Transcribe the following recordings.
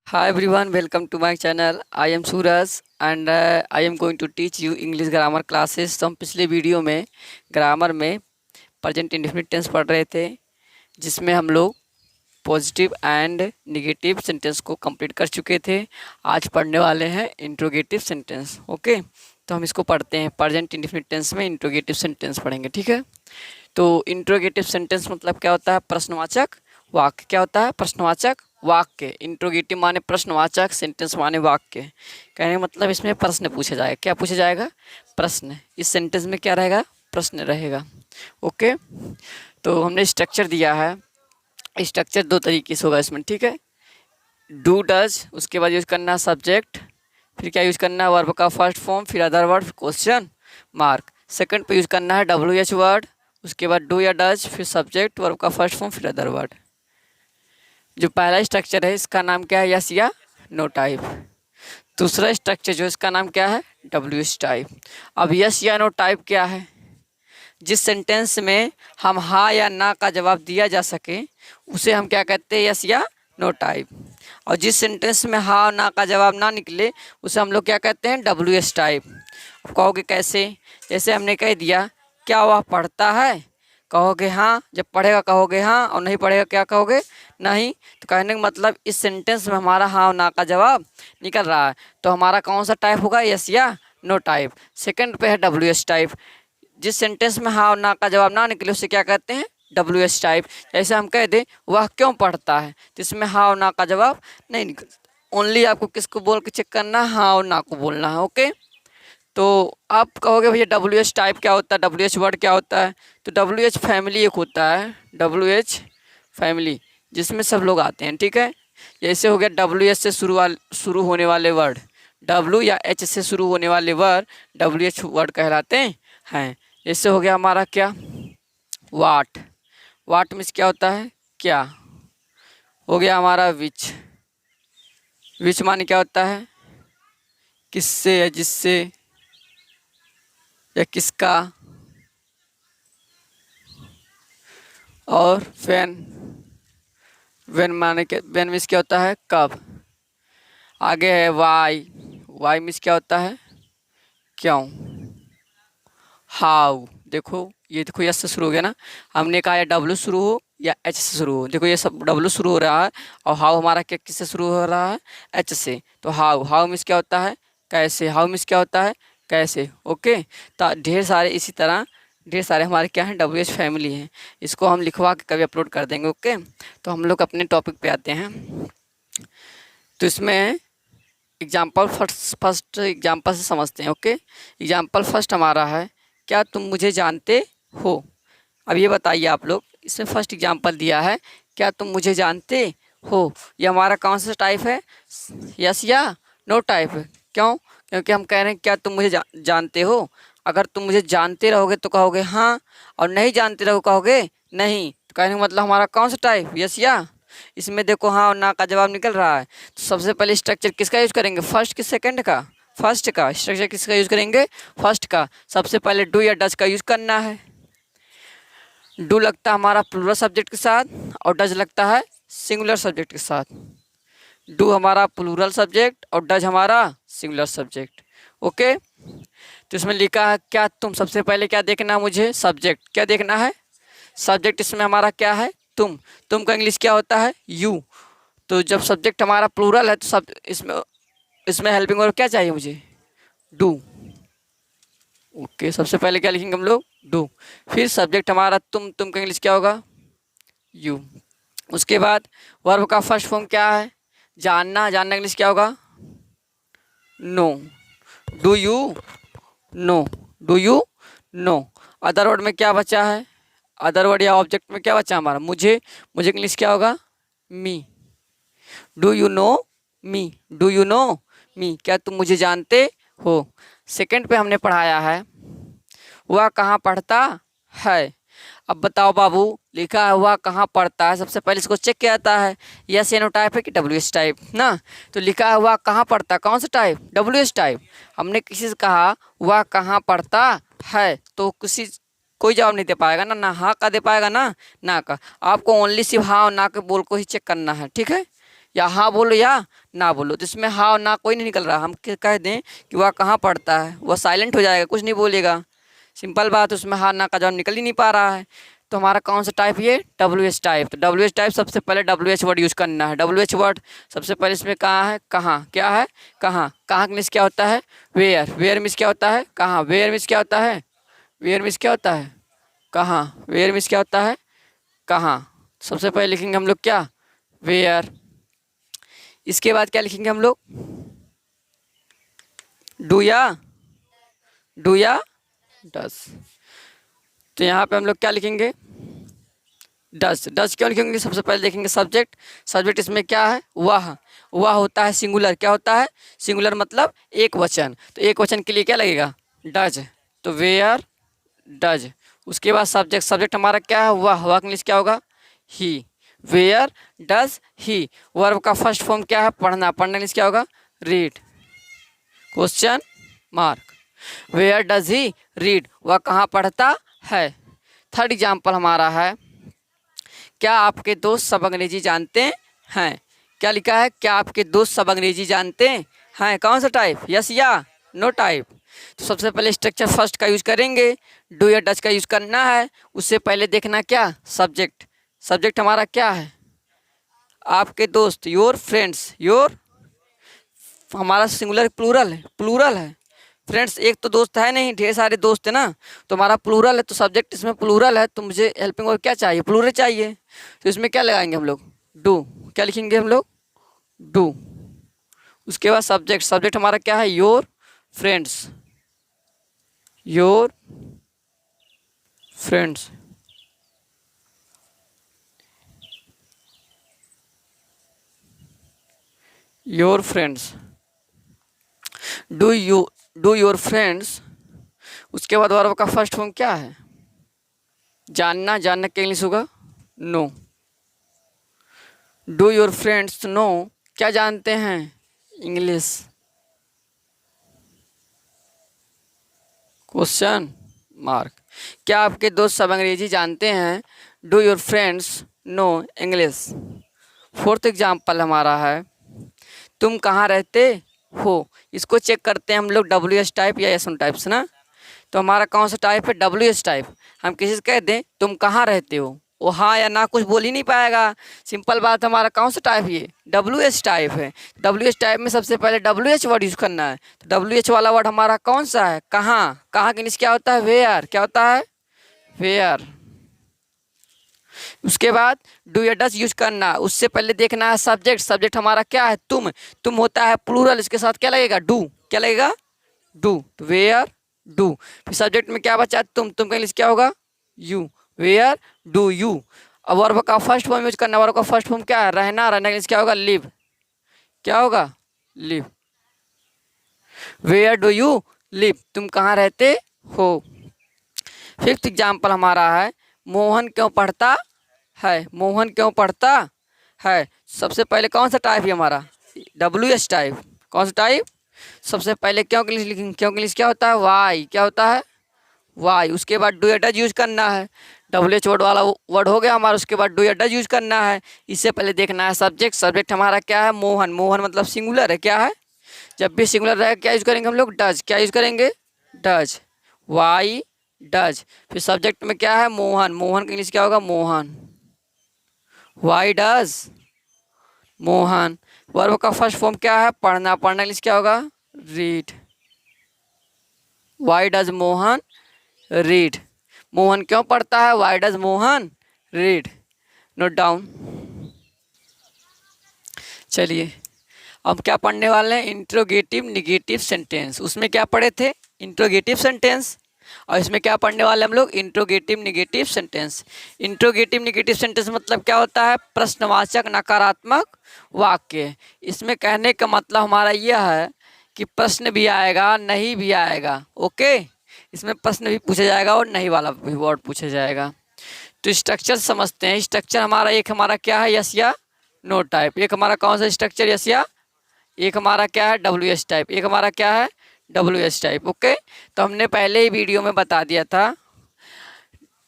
Hi everyone, welcome to my channel. I am Suraj and I am going to teach you English grammar classes. तो हम पिछले video में grammar में present indefinite tense पढ़ रहे थे, जिसमें हम लोग पॉजिटिव एंड नेगेटिव सेंटेंस को कंप्लीट कर चुके थे। आज पढ़ने वाले हैं इंट्रोगेटिव सेंटेंस। ओके, तो हम इसको पढ़ते हैं। प्रेजेंट इंडेफिनिट टेंस में इंट्रोगेटिव सेंटेंस पढ़ेंगे, ठीक है। तो इंट्रोगेटिव सेंटेंस मतलब क्या होता है? प्रश्नवाचक वाक्य। क्या होता है? प्रश्नवाचक वाक्य। इंट्रोगेटिव माने प्रश्नवाचक, सेंटेंस माने वाक्य। कहने का मतलब इसमें प्रश्न पूछा जाएगा। क्या पूछा जाएगा? प्रश्न। इस सेंटेंस में क्या रहेगा? प्रश्न रहेगा। ओके, तो हमने स्ट्रक्चर दिया है। स्ट्रक्चर दो तरीके से होगा इसमें, ठीक है। डू डज, उसके बाद यूज करना है सब्जेक्ट, फिर क्या यूज करना है? वर्ब का फर्स्ट फॉर्म, फिर other word, question mark. Second पे यूज करना है WH वर्ड, उसके बाद डू या डज, फिर सब्जेक्ट, वर्ब का फर्स्ट फॉर्म, फिर अदर वर्ड। जो पहला स्ट्रक्चर है इसका नाम क्या है? यस या नो टाइप। दूसरा स्ट्रक्चर जो इसका नाम क्या है? WH type. अब यस या नो टाइप क्या है? जिस सेंटेंस में हम हाँ या ना का जवाब दिया जा सके उसे हम क्या कहते हैं? यस या नो टाइप। और जिस सेंटेंस में हाँ और ना का जवाब ना निकले उसे हम लोग क्या कहते हैं? WH type. अब कहोगे कैसे? जैसे हमने कह दिया क्या वह पढ़ता है, कहोगे हाँ। जब पढ़ेगा कहोगे हाँ, और नहीं पढ़ेगा क्या कहोगे? नहीं। तो कहने का मतलब इस सेंटेंस में हमारा हाँ और ना का जवाब निकल रहा है, तो हमारा कौन सा टाइप होगा? यस या नो टाइप। सेकंड पे है WH टाइप। जिस सेंटेंस में हाँ और ना का जवाब ना निकले उसे क्या कहते हैं? WH type. जैसे हम कह दें वह क्यों पढ़ता है, तो इसमें हाँ और ना का जवाब नहीं निकलता। ओनली आपको किसको बोल के चेक करना है? हाँ और ना को बोलना है। ओके, तो आप कहोगे भैया WH टाइप क्या होता है, WH वर्ड क्या होता है? तो WH फैमिली एक होता है, WH फैमिली, जिसमें सब लोग आते हैं, ठीक है। जैसे हो गया WH से शुरू होने वाले वर्ड, W या H से शुरू होने वाले वर्ड WH वर्ड कहलाते हैं। जैसे हो गया हमारा क्या? वाट। वाट मीन्स क्या होता है? क्या। हो गया हमारा विच। विच माने क्या होता है? किससे या जिससे या किसका। और वेन। वेन माने क्या? वेन मीन्स क्या होता है? कब। आगे है वाई। वाई मीन्स क्या होता है? क्यों। हाउ। देखो ये देखो यस से शुरू हो गया ना। हमने कहा या W शुरू हो या H से शुरू हो। देखो ये सब W शुरू हो रहा है, और हाउ हमारा क्या किससे शुरू हो रहा है? H से। तो हाउ। हाउ मीन्स क्या होता है? कैसे। हाउ मीन्स क्या होता है? कैसे। ओके, तो ढेर सारे इसी तरह ढेर सारे हमारे क्या हैं? WH फैमिली हैं। इसको हम लिखवा के कभी अपलोड कर देंगे। ओके, तो हम लोग अपने टॉपिक पे आते हैं। तो इसमें एग्जाम्पल फर्स्ट एग्जाम्पल से समझते हैं। ओके, एग्जाम्पल फर्स्ट हमारा है क्या तुम मुझे जानते हो। अब ये बताइए आप लोग, इसमें फर्स्ट एग्जाम्पल दिया है क्या तुम मुझे जानते हो। ये हमारा कौन सा टाइप है? यस या नो टाइप है। क्यों? क्योंकि हम कह रहे हैं क्या तुम मुझे जानते हो। अगर तुम मुझे जानते रहोगे तो कहोगे हाँ, और नहीं जानते रहोगे कहोगे नहीं। तो कहने का मतलब हमारा कौन सा टाइप? यस या। इसमें देखो हाँ और ना का जवाब निकल रहा है। तो सबसे पहले स्ट्रक्चर किसका यूज करेंगे? फर्स्ट कि सेकंड का? फर्स्ट का। स्ट्रक्चर किसका यूज करेंगे? फर्स्ट का। सबसे पहले डू या डज का यूज करना है। डू लगता है हमारा प्लूरल सब्जेक्ट के साथ, और डज लगता है सिंगुलर सब्जेक्ट के साथ। डू हमारा प्लूरल सब्जेक्ट और डज हमारा सिंगुलर सब्जेक्ट। ओके, तो इसमें लिखा है क्या तुम। सबसे पहले क्या देखना है मुझे? सब्जेक्ट। क्या देखना है? सब्जेक्ट। इसमें हमारा क्या है? तुम। तुम का इंग्लिश क्या होता है? यू। तो जब सब्जेक्ट हमारा प्लूरल है तो सब इसमें इसमें हेल्पिंग वर्ब क्या चाहिए मुझे? डू। ओके, सबसे पहले क्या लिखेंगे हम लोग? डू। फिर सब्जेक्ट हमारा तुम का इंग्लिश क्या होगा? यू। उसके बाद वर्ब का फर्स्ट फॉर्म क्या है? जानना। जानना इंग्लिश क्या होगा? Know. Do you know. Do you know. Other word में क्या बचा है? अदर वर्ड या ऑब्जेक्ट में क्या बचा हमारा? मुझे। मुझे इंग्लिश क्या होगा? Me. Do you know me. Do you know me. क्या तुम मुझे जानते हो। सेकंड पे हमने पढ़ाया है वह कहाँ पढ़ता है। अब बताओ बाबू, लिखा है वह कहाँ पढ़ता है। सबसे पहले इसको चेक किया जाता है यस या नो टाइप है कि WH टाइप ना। तो लिखा है वह कहाँ पढ़ता है, कौन सा टाइप? WH type. हमने किसी से कहा वह कहाँ पढ़ता है तो कोई जवाब नहीं दे पाएगा ना। ना हाँ का दे पाएगा ना ना का। आपको ओनली सिर्फ हाँ और ना के बोल को ही चेक करना है, ठीक है। या हाँ बोलो या ना बोलो। तो इसमें हाँ और ना कोई नहीं निकल रहा। हम कह दें कि वह कहाँ पढ़ता है, वह साइलेंट हो जाएगा, कुछ नहीं बोलेगा। सिंपल बात, उसमें हाँ ना का जवाब निकल ही नहीं पा रहा है। तो हमारा कौन सा टाइप ये WH टाइप। तो WH टाइप सबसे पहले WH वर्ड यूज़ करना है। WH वर्ड सबसे पहले इसमें कहाँ है, कहाँ, क्या है कहाँ। कहाँ मीन्स क्या होता है वेयर। वेयर मीन्स क्या होता है कहाँ। वेयर मीन्स क्या होता है, वेयर मीन्स क्या होता है कहाँ। वेयर मीन्स क्या होता है कहाँ। सबसे पहले लिखेंगे हम लोग क्या, वेयर। इसके बाद क्या लिखेंगे हम लोग, डू या डस। तो यहाँ पे हम लोग क्या लिखेंगे, डस। डस क्यों लिखेंगे, सबसे पहले देखेंगे सब्जेक्ट। सब्जेक्ट इसमें क्या है, वह। वह होता है सिंगुलर। क्या होता है सिंगुलर, मतलब एक वचन। तो एक वचन के लिए क्या लगेगा, डज। तो वेयर डज। उसके बाद सब्जेक्ट। सब्जेक्ट हमारा क्या है, वह इंग्लिश क्या होगा, he. Where does he. Verb का फर्स्ट फॉर्म क्या है, पढ़ना। पढ़ना इंग्लिश क्या होगा, read. Question mark. Where does he read, वह कहाँ पढ़ता है। थर्ड एग्जाम्पल हमारा है, क्या आपके दोस्त सब अंग्रेजी जानते हैं। क्या लिखा है, क्या आपके दोस्त सब अंग्रेजी जानते हैं। कौन सा टाइप, यस या नो टाइप। तो सबसे पहले स्ट्रक्चर फर्स्ट का यूज़ करेंगे, डू या डच का यूज़ करना है। उससे पहले देखना क्या, सब्जेक्ट। सब्जेक्ट हमारा क्या है, आपके दोस्त, योर फ्रेंड्स। योर हमारा सिंगुलर प्लूरल है, प्लूरल है। फ्रेंड्स एक तो दोस्त है नहीं, ढेर सारे दोस्त है ना, तो हमारा प्लूरल है। तो सब्जेक्ट इसमें प्लूरल है, तो मुझे हेल्पिंग वर्ब क्या चाहिए, प्लूरल चाहिए। तो इसमें क्या लगाएंगे हम लोग, डू। क्या लिखेंगे हम लोग, डू। उसके बाद सब्जेक्ट। सब्जेक्ट हमारा क्या है, your friends. Your friends. Your friends. Do your friends. उसके बाद वर्ब का फर्स्ट फॉर्म क्या है, जानना। जानना क्या इंग्लिश होगा, know. Do your friends know, क्या जानते हैं, इंग्लिश। Question mark. क्या आपके दोस्त सब अंग्रेजी जानते हैं, do your friends know English. Fourth example हमारा है, तुम कहाँ रहते हो। इसको चेक करते हैं हम लोग, WH टाइप या SN टाइप से ना। तो हमारा कौन सा टाइप है, WH टाइप। हम किसी से कह दें तुम कहाँ रहते हो, वो हाँ या ना कुछ बोल ही नहीं पाएगा। सिंपल बात, हमारा कौन सा टाइप, ये WH टाइप है। WH टाइप में सबसे पहले WH वर्ड यूज़ करना है। तो WH वाला वर्ड हमारा कौन सा है, कहाँ। कहाँ के नीचे क्या होता है, वेयर। क्या होता है, वेयर। उसके बाद डू या डस यूज करना। उससे पहले देखना है सब्जेक्ट। सब्जेक्ट हमारा क्या है, तुम। तुम होता है प्लूरल, इसके साथ क्या लगेगा, डू। क्या लगेगा, डू। तो वेयर डू। फिर सब्जेक्ट में क्या बचा, तुम। तुम का इंग्लिश क्या होगा, यू। Where do you. अब वर्ब का फर्स्ट फॉर्म यूज करना। वर्ब का फर्स्ट फॉर्म क्या है, रहना। रहना का इंग्लिश क्या होगा, लिव। क्या होगा, live. Where do you live, तुम कहाँ रहते हो। फिफ्थ एग्जाम्पल हमारा है, मोहन क्यों पढ़ता है। मोहन क्यों पढ़ता है। सबसे पहले कौन सा टाइप है हमारा, WH टाइप। कौन सा टाइप, सबसे पहले क्यों के लिए लिखेंगे। क्यों के लिए क्या होता है, वाई। क्या होता है, वाई। उसके बाद डू या डज यूज करना है। WH वर्ड वाला वर्ड हो गया हमारा। उसके बाद डू या डज यूज करना है। इससे पहले देखना है सब्जेक्ट। सब्जेक्ट हमारा क्या है, मोहन। मोहन मतलब सिंगुलर है, क्या है। जब भी सिंगुलर रहेगा क्या यूज करेंगे हम लोग, डज। क्या यूज करेंगे, डज। Why does. फिर सब्जेक्ट में क्या है, मोहन। मोहन का इंग्लिश क्या होगा, Mohan. Why does Mohan. Verb का फर्स्ट फॉर्म क्या है, पढ़ना। पढ़ना इंग्लिश क्या होगा, read. Why does Mohan read. Mohan क्यों पढ़ता है, why does Mohan read. Note down. चलिए अब क्या पढ़ने वाले हैं, इंट्रोगेटिव निगेटिव सेंटेंस। उसमें क्या पढ़े थे, इंट्रोगेटिव सेंटेंस। और इसमें क्या पढ़ने वाले हम लोग, interrogative negative sentence. Interrogative negative sentence मतलब क्या होता है, प्रश्नवाचक नकारात्मक वाक्य। इसमें कहने का मतलब हमारा यह है कि प्रश्न भी आएगा, नहीं भी आएगा। ओके, इसमें प्रश्न भी पूछा जाएगा और नहीं वाला भी वर्ड पूछा जाएगा। तो स्ट्रक्चर समझते हैं। स्ट्रक्चर हमारा, एक हमारा क्या है, यस या नो टाइप। एक हमारा कौन सा स्ट्रक्चर, यस या। एक हमारा क्या है, WH टाइप। एक हमारा क्या है, WH टाइप। ओके, तो हमने पहले ही वीडियो में बता दिया था,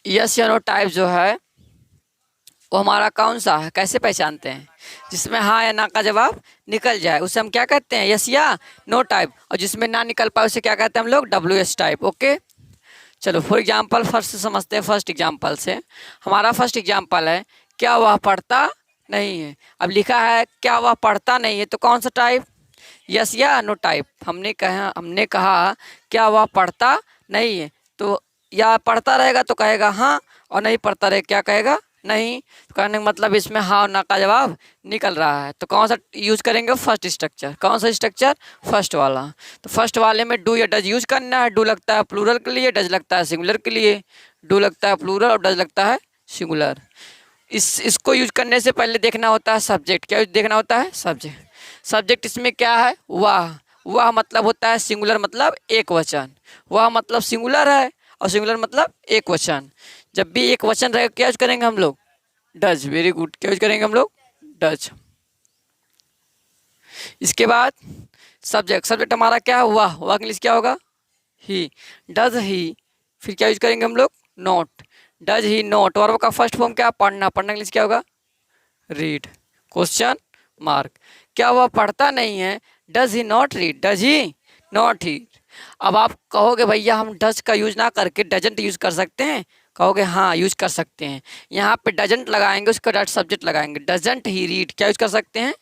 यस या नो टाइप जो है वो हमारा कौन सा है, कैसे पहचानते हैं? जिसमें हाँ या ना का जवाब निकल जाए उसे हम क्या कहते हैं, यस या नो टाइप। और जिसमें ना निकल पाए उसे क्या कहते हैं हम लोग, WS टाइप। ओके, चलो फॉर एग्जाम्पल फर्स्ट से समझते हैं। फर्स्ट एग्जाम्पल से हमारा फर्स्ट एग्जाम्पल है, क्या वह पढ़ता नहीं है। अब लिखा है क्या वह पढ़ता नहीं है, तो कौन सा टाइप, यस या नो टाइप। हमने कहा क्या वह पढ़ता नहीं है, तो या पढ़ता रहेगा तो कहेगा हाँ, और नहीं पढ़ता रहे क्या कहेगा, नहीं। तो कहने का मतलब इसमें हाँ और ना का जवाब निकल रहा है। तो कौन सा यूज करेंगे, फर्स्ट स्ट्रक्चर। कौन सा स्ट्रक्चर, फर्स्ट वाला। तो फर्स्ट वाले में डू या डज यूज करना है। डू लगता है प्लूरल के लिए, डज लगता है सिंगुलर के लिए। डू लगता है प्लूरल और डज लगता है सिंगुलर। इसको यूज करने से पहले देखना होता है सब्जेक्ट। क्या देखना होता है, सब्जेक्ट। सब्जेक्ट इसमें क्या है, वह। वह मतलब होता है सिंगुलर, मतलब एक वचन। वह मतलब सिंगुलर है और सिंगुलर मतलब एक वचन। जब भी एक वचन रहेगा क्या यूज करेंगे हम लोग, डज। वेरी गुड, क्या यूज करेंगे हम लोग, डज। इसके बाद सब्जेक्ट। सब्जेक्ट हमारा क्या है, वह। वह इंग्लिश क्या होगा, ही। Does he. फिर क्या यूज करेंगे हम लोग, not. Does he not. Verb का फर्स्ट फॉर्म क्या, पढ़ना। पढ़ना इंग्लिश क्या होगा, रीड। Question mark. क्या वह पढ़ता नहीं है, does he not read. Does he not read. अब आप कहोगे भैया हम डज का यूज ना करके डजंट यूज कर सकते हैं, कहोगे हाँ यूज कर सकते हैं। यहाँ पे डजंट लगाएंगे, उसका डायरेक्ट सब्जेक्ट लगाएंगे। डजंट ही रीड क्या यूज कर सकते हैं,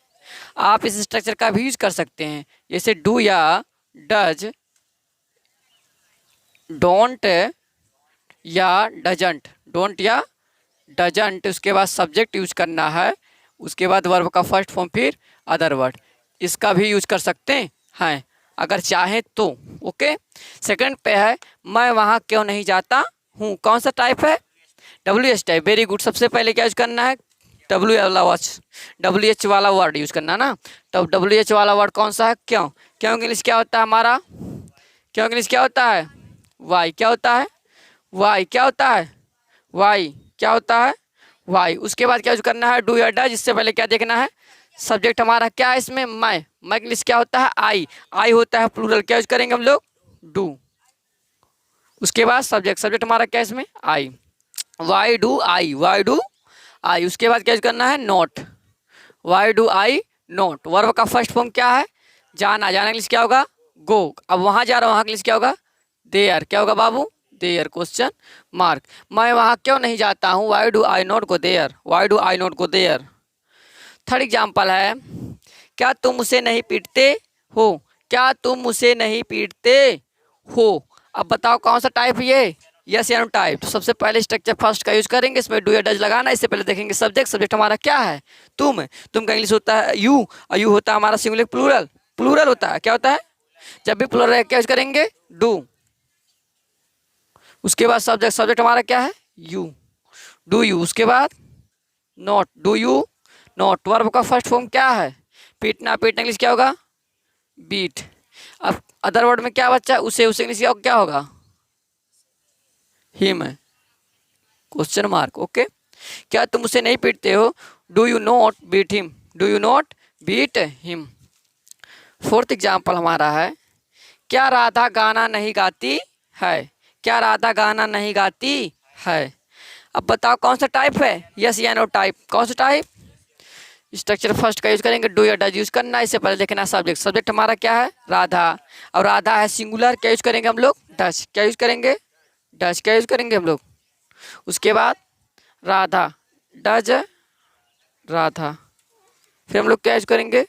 आप इस स्ट्रक्चर का भी यूज कर सकते हैं। जैसे डू या डज, डोंट या डजंट। डोंट या डजंट, उसके बाद सब्जेक्ट यूज करना है, उसके बाद वर्ब का फर्स्ट फॉर्म, फिर अदर वर्ड। इसका भी यूज कर सकते हैं अगर चाहें तो। ओके, सेकंड पे है मैं वहाँ क्यों नहीं जाता हूँ। कौन सा टाइप है, WH टाइप। Very good. सबसे पहले क्या यूज करना है, WH वाला वर्ड यूज करना ना। तो WH वाला वर्ड कौन सा है, क्यों। क्यों इंग्लिश क्या होता है हमारा, क्यों इंग्लिश क्या होता है, वाई। क्या होता है, वाई। क्या होता है, वाई। क्या होता है, वाई। उसके बाद क्या यूज करना है, डू या डज। इससे पहले क्या देखना है, सब्जेक्ट हमारा क्या है इसमें, मैं इंग्लिश क्या होता है, आई। आई होता है प्लूरल, क्या यूज करेंगे हम लोग, डू। उसके बाद सब्जेक्ट। सब्जेक्ट हमारा क्या है इसमें, I. Why do I, why do I. उसके बाद क्या यूज करना है, not. Why do I not. Verb का फर्स्ट फॉर्म क्या है, जाना। जाना इंग्लिश क्या होगा, गो। अब वहाँ जा रहा हूँ, वहाँ इंग्लिश क्या होगा, देयर। क्या होगा बाबू, देयर। Question mark. मैं वहाँ क्यों नहीं जाता हूँ, why do I not go there. Why do I not go there. Third example है, क्या तुम उसे नहीं पीटते हो। क्या तुम उसे नहीं पीटते हो। अब बताओ कौन सा टाइप ये, यस या नो टाइप। तो सबसे पहले स्ट्रक्चर फर्स्ट का यूज करेंगे, इसमें डू या डज लगाना। इससे पहले देखेंगे सब्जेक्ट। सब्जेक्ट हमारा क्या है, तुम। तुम का इंग्लिश होता है यू, और यू होता है हमारा सिंगुलर प्लूरल। प्लूरल होता है, क्या होता है, जब भी प्लूरल है क्या यूज करेंगे, डू। उसके बाद सब्जेक्ट। सब्जेक्ट हमारा क्या है, यू, डू यू। उसके बाद not, do you not. Verb का फर्स्ट फॉर्म क्या है, पीटना। पीटना इंग्लिश क्या होगा, बीट। अब अदर वर्ड में क्या बच्चा, उसे। उसे इंग्लिश क्या होगा, हिम है। Question mark. ओके, क्या तुम उसे नहीं पीटते हो, do you not beat him. Do you not beat him. Fourth example हमारा है, क्या राधा गाना नहीं गाती है। क्या राधा गाना नहीं गाती है। अब बताओ कौन सा टाइप है, यस या नो टाइप। कौन सा टाइप, स्ट्रक्चर फर्स्ट का यूज करेंगे, डू या डज यूज करना। इससे पहले देखना सब्जेक्ट। सब्जेक्ट हमारा क्या है, राधा। और राधा है सिंगुलर, क्या यूज करेंगे हम लोग, डज। क्या यूज करेंगे, डज। क्या यूज करेंगे हम लोग। उसके बाद राधा, डज राधा। फिर हम लोग क्या यूज करेंगे,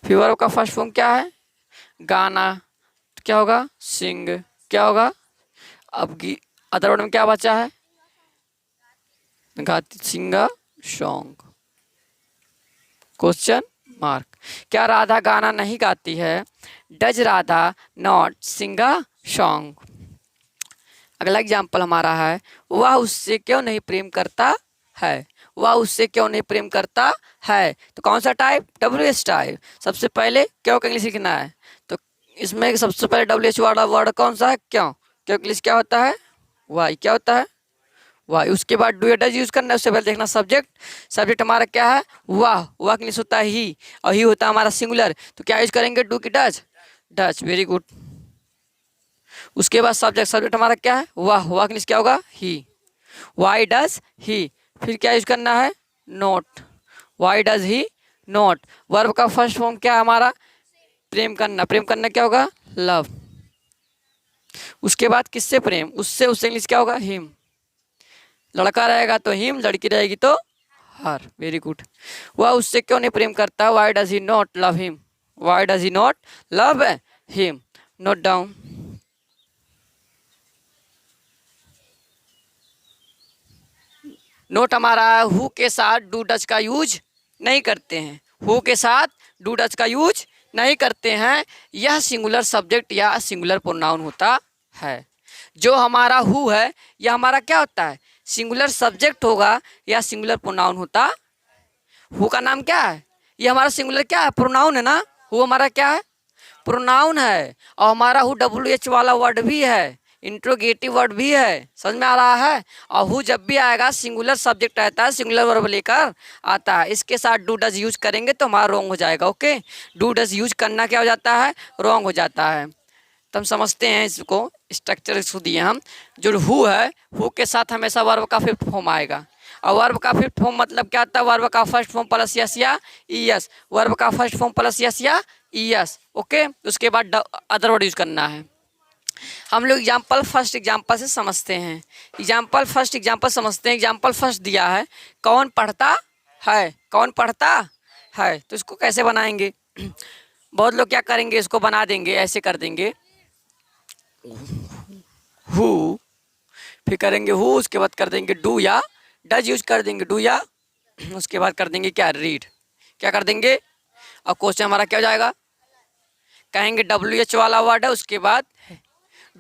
फिर वर्ब का फर्स्ट फॉर्म क्या है, गाना। तो क्या होगा, सिंग। क्या होगा, अब अदर वर्ड में क्या बचा है, गाती, सिंगा, सॉन्ग। Question mark. क्या राधा गाना नहीं गाती है, डज राधा नॉट सिंगा सॉन्ग। अगला एग्जाम्पल हमारा है, वह उससे क्यों नहीं प्रेम करता है। वह उससे क्यों नहीं प्रेम करता है। तो कौन सा टाइप, WH टाइप। सबसे पहले क्यों का इंग्लिश लिखना है, तो इसमें सबसे पहले WH वाला वर्ड कौन सा है, क्यों। क्यों इंग्लिश क्या होता है, वाई। क्या होता है, वाई। उसके बाद डू या डज यूज करना है। उससे पहले देखना सब्जेक्ट। सब्जेक्ट हमारा क्या है, वाह। वाह इंग्लिश होता है ही, और ही होता है हमारा सिंगुलर। तो क्या यूज करेंगे, डू की डज, डज। Very good. उसके बाद सब्जेक्ट। सब्जेक्ट हमारा क्या है, वाह। वाह इंग्लिश क्या होगा, ही। वाई डज ही, फिर क्या यूज करना है, not, why does he not. Verb का फर्स्ट फॉर्म क्या है हमारा, प्रेम करना, प्रेम करना क्या होगा, लव। उसके बाद किससे प्रेम, उससे, उससे इंग्लिश क्या होगा, हिम। लड़का रहेगा तो हिम, लड़की रहेगी तो हर। Very good. वह उससे क्यों नहीं प्रेम करता, why does he not love him, why does he not love him. Note down. Note हमारा हु के साथ डू डज का यूज नहीं करते हैं, हु के साथ डू डज का यूज नहीं करते हैं। यह सिंगुलर सब्जेक्ट या सिंगुलर प्रोनाउन होता है। जो हमारा हु है यह हमारा क्या होता है, सिंगुलर सब्जेक्ट होगा या सिंगुलर प्रोनाउन होता। हु का नाम क्या है, ये हमारा सिंगुलर क्या है, प्रोनाउन है ना। हु हमारा क्या है, प्रोनाउन है। और हमारा हु WH वाला वर्ड भी है, इंट्रोगेटिव वर्ड भी है, समझ में आ रहा है। और हु जब भी आएगा सिंगुलर सब्जेक्ट रहता है, सिंगुलर वर्ब लेकर आता है। इसके साथ डू डज यूज करेंगे तो हमारा रॉन्ग हो जाएगा। ओके, डू डज यूज करना क्या हो जाता है, रॉन्ग हो जाता है। तो हम समझते हैं इसको, स्ट्रक्चर इसको दिए हम। जो हु है, हु के साथ हमेशा वर्ब का फिफ्थ फॉर्म आएगा। और वर्ब का फिफ्थ फॉर्म मतलब क्या आता है, वर्ब का फर्स्ट फॉर्म प्लस यस या ईएस, वर्ब का फर्स्ट फॉर्म प्लस यस या ईएस। ओके, उसके बाद अदर वर्ड यूज करना है। हम लोग एग्जाम्पल फर्स्ट एग्जाम्पल से समझते हैं। एग्जाम्पल फर्स्ट एग्जाम्पल समझते हैं। एग्जाम्पल फर्स्ट दिया है, कौन पढ़ता है, कौन पढ़ता है। तो इसको कैसे बनाएंगे, बहुत लोग क्या करेंगे, इसको बना देंगे, ऐसे कर देंगे हु, फिर करेंगे हु, उसके बाद कर देंगे डू या डज यूज कर देंगे, डू या, उसके बाद कर देंगे क्या, रीड, क्या कर देंगे। और क्वेश्चन हमारा क्या हो जाएगा, कहेंगे WH वाला वर्ड है, उसके बाद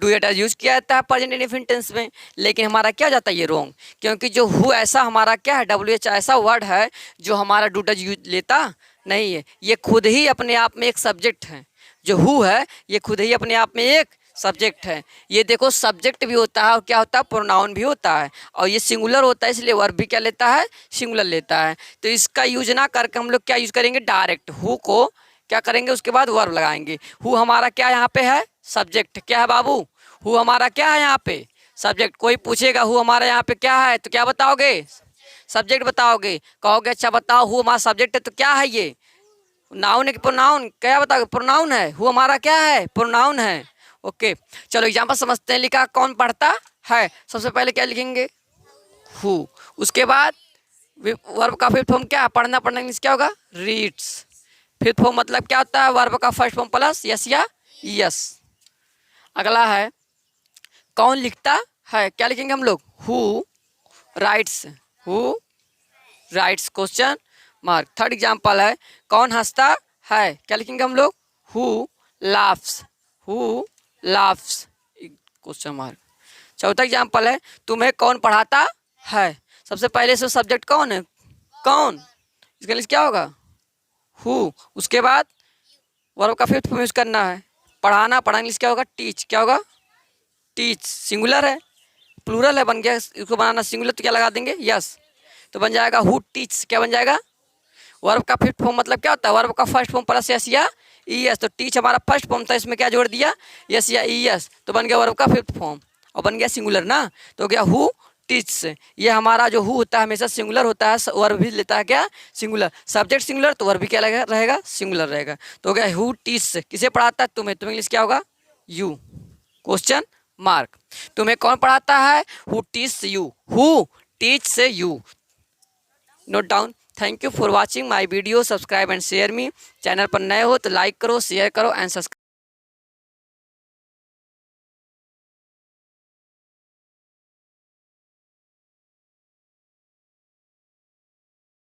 डू या डज यूज किया जाता है प्रेजेंट इंडेफिनिट टेंस में। लेकिन हमारा क्या हो जाता है, ये रॉन्ग, क्योंकि जो हु ऐसा हमारा क्या है, WH ऐसा वर्ड है जो हमारा डू डज यूज लेता नहीं है। ये खुद ही अपने आप में एक सब्जेक्ट है। जो हु है ये खुद ही अपने आप में एक सब्जेक्ट है। ये देखो, सब्जेक्ट भी होता है और क्या होता है, प्रोनाउन भी होता है। और ये सिंगुलर होता है, इसलिए वर्ब भी क्या लेता है, सिंगुलर लेता है। तो इसका यूज ना करके हम लोग क्या यूज करेंगे, डायरेक्ट हु को क्या करेंगे, उसके बाद वर्ब लगाएंगे। हु हमारा क्या यहाँ पे है, सब्जेक्ट। क्या है बाबू, हु हमारा क्या है यहाँ पे, सब्जेक्ट। कोई पूछेगा हु हमारा यहाँ पे क्या है, तो क्या बताओगे, सब्जेक्ट बताओगे। कहोगे अच्छा बताओ हु हमारा सब्जेक्ट है तो क्या है ये, नाउन है कि प्रोनाउन, क्या बताओगे, प्रोनाउन है। हु हमारा क्या है, प्रोनाउन है। ओके, चलो एग्जाम्पल समझते हैं। लिखा कौन पढ़ता है, सबसे पहले क्या लिखेंगे, हु। उसके बाद वर्ब का फिफ्थ फॉर्म क्या है, पढ़ना, पढ़ना इंग्लिश क्या होगा, रीड्स। फिफ्थ फॉर्म मतलब क्या होता है, वर्ब का फर्स्ट फॉर्म प्लस यस या यस। अगला है कौन लिखता है, क्या लिखेंगे हम लोग, who rights, who rights question mark. Third example है कौन हंसता है, क्या लिखेंगे हम लोग, who laughs, who laughs question mark. चौथा एग्जाम्पल है तुम्हें कौन पढ़ाता है। सबसे पहले से सब्जेक्ट कौन है, कौन, इसका इंग्लिश क्या होगा, हु। उसके बाद वर्ब का फिफ्थ फॉर्म यूज करना है, पढ़ाना, पढ़ाना इंग्लिश क्या होगा, टीच, क्या होगा, टीच। सिंगुलर है, प्लूरल है, बन गया, इसको बनाना सिंगुलर तो क्या लगा देंगे, यस, तो बन जाएगा हु टीच, क्या बन जाएगा। वर्ब का फिफ्थ फॉर्म मतलब क्या होता है, वर्ब का फर्स्ट फॉर्म प्लस यस या ईएस। तो टीच हमारा फर्स्ट फॉर्म था, इसमें क्या जोड़ दिया, यस या ईएस, तो बन गया वर्ब का फिफ्थ फॉर्म और बन गया सिंगुलर ना। तो गया हु टीच। ये हमारा जो हु होता है हमेशा सिंगुलर होता है, वर्ब भी लेता है क्या, सिंगुलर। सब्जेक्ट सिंगुलर तो वर्ब भी क्या रहेगा, सिंगुलर रहेगा। तो हो गया हु टीच, किसे पढ़ाता है, तुम्हें, तुम्हें इंग्लिश क्या होगा, यू क्वेश्चन मार्क। तुम्हें कौन पढ़ाता है, who teach you, who teach you. Note down. Thank you for watching my video, subscribe and share me. Channel पर नए हो तो लाइक करो, शेयर करो एंड सब्सक्राइब।